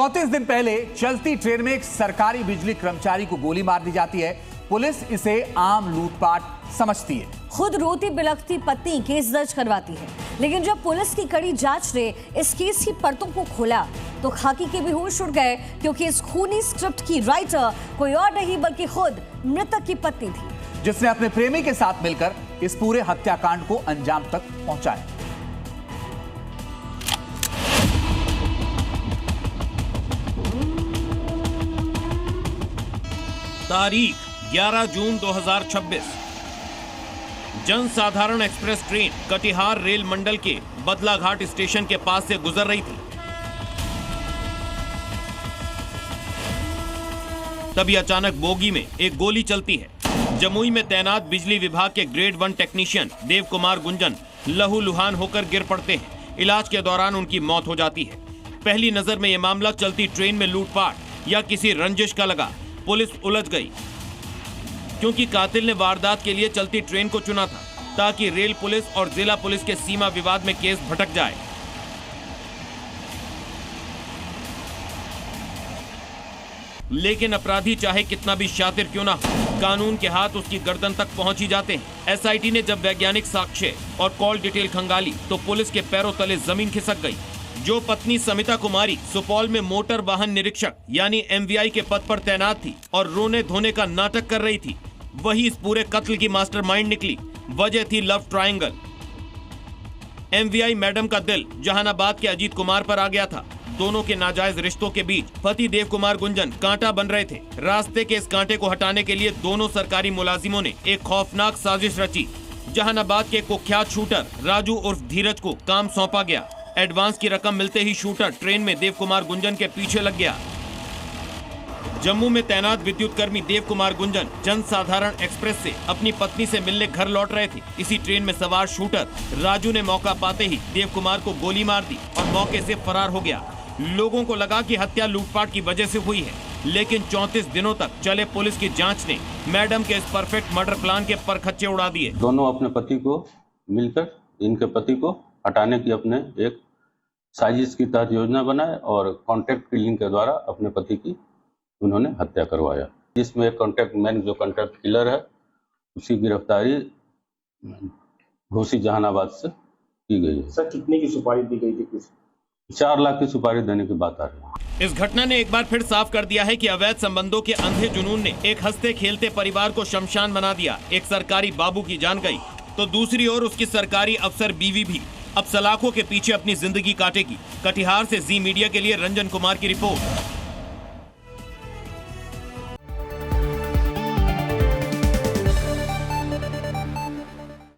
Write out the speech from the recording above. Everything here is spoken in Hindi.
34 दिन पहले चलती ट्रेन में एक सरकारी बिजली कर्मचारी को गोली मार दी जाती है। पुलिस इसे आम लूटपाट समझती है। खुद रोती बिलखती पत्नी केस दर्ज करवाती है, लेकिन जब पुलिस की कड़ी जांच ने इस केस की परतों को खोला तो खाकी के भी होश उड़ गए, क्योंकि इस खूनी स्क्रिप्ट की राइटर कोई और नहीं बल्कि खुद मृतक की पत्नी थी, जिसने अपने प्रेमी के साथ मिलकर इस पूरे हत्याकांड को अंजाम तक पहुंचाया। तारीख 11 जून 2026। जनसाधारण एक्सप्रेस ट्रेन कटिहार रेल मंडल के बदलाघाट स्टेशन के पास से गुजर रही थी। तभी अचानक बोगी में एक गोली चलती है। जमुई में तैनात बिजली विभाग के ग्रेड 1 टेक्नीशियन देव कुमार गुंजन लहूलुहान होकर गिर पड़ते हैं। इलाज के दौरान उनकी मौत हो जाती है। पहली नजर में यह मामला चलती ट्रेन में लूटपाट या किसी रंजिश का लगा। पुलिस उलझ गई, क्योंकि कातिल ने वारदात के लिए चलती ट्रेन को चुना था ताकि रेल पुलिस और जिला पुलिस के सीमा विवाद में केस भटक जाए। लेकिन अपराधी चाहे कितना भी शातिर क्यों ना हो, कानून के हाथ उसकी गर्दन तक पहुंच ही जाते हैं। एसआईटी ने जब वैज्ञानिक साक्ष्य और कॉल डिटेल खंगाली तो पुलिस के पैरों तले जमीन खिसक गई। जो पत्नी समिता कुमारी सुपौल में मोटर वाहन निरीक्षक यानी एमवीआई के पद पर तैनात थी और रोने धोने का नाटक कर रही थी, वही इस पूरे कत्ल की मास्टरमाइंड निकली। वजह थी लव ट्रायंगल। एमवीआई मैडम का दिल जहानाबाद के अजीत कुमार पर आ गया था। दोनों के नाजायज रिश्तों के बीच पति देव कुमार गुंजन कांटा बन रहे थे। रास्ते के इस कांटे को हटाने के लिए दोनों सरकारी मुलाजिमों ने एक खौफनाक साजिश रची। जहानाबाद के कुख्यात शूटर राजू उर्फ धीरज को काम सौंपा गया। एडवांस की रकम मिलते ही शूटर ट्रेन में देव कुमार गुंजन के पीछे लग गया। जम्मू में तैनात विद्युत कर्मी देव कुमार गुंजन जनसाधारण एक्सप्रेस से अपनी पत्नी से मिलने घर लौट रहे थे। इसी ट्रेन में सवार शूटर राजू ने मौका पाते ही देव कुमार को गोली मार दी और मौके से फरार हो गया। लोगों को लगा कि हत्या लूटपाट की वजह से हुई है, लेकिन 34 दिनों तक चले पुलिस की जांच ने मैडम के इस परफेक्ट मर्डर प्लान के परखच्चे उड़ा दिए। दोनों अपने पति को मिलकर इनके पति को हटाने की अपने एक साजिश की तहत योजना बनाए और कॉन्ट्रैक्ट किलिंग के द्वारा अपने पति की उन्होंने हत्या करवाया। जिसमें कॉन्ट्रैक्ट मैन जो कॉन्ट्रैक्ट किलर है उसकी गिरफ्तारी घोसी जहानाबाद से की गई है। सर कितने की सुपारी दी गई थी? 4 लाख की सुपारी देने की बात आ रही है। इस घटना ने एक बार फिर साफ कर दिया है कि अवैध संबंधों के अंधे जुनून ने एक हंसते खेलते परिवार को शमशान बना दिया। एक सरकारी बाबू की जान गई तो दूसरी ओर उसकी सरकारी अफसर बीवी भी अब सलाखों के पीछे अपनी जिंदगी काटेगी। कटिहार से जी मीडिया के लिए रंजन कुमार की रिपोर्ट।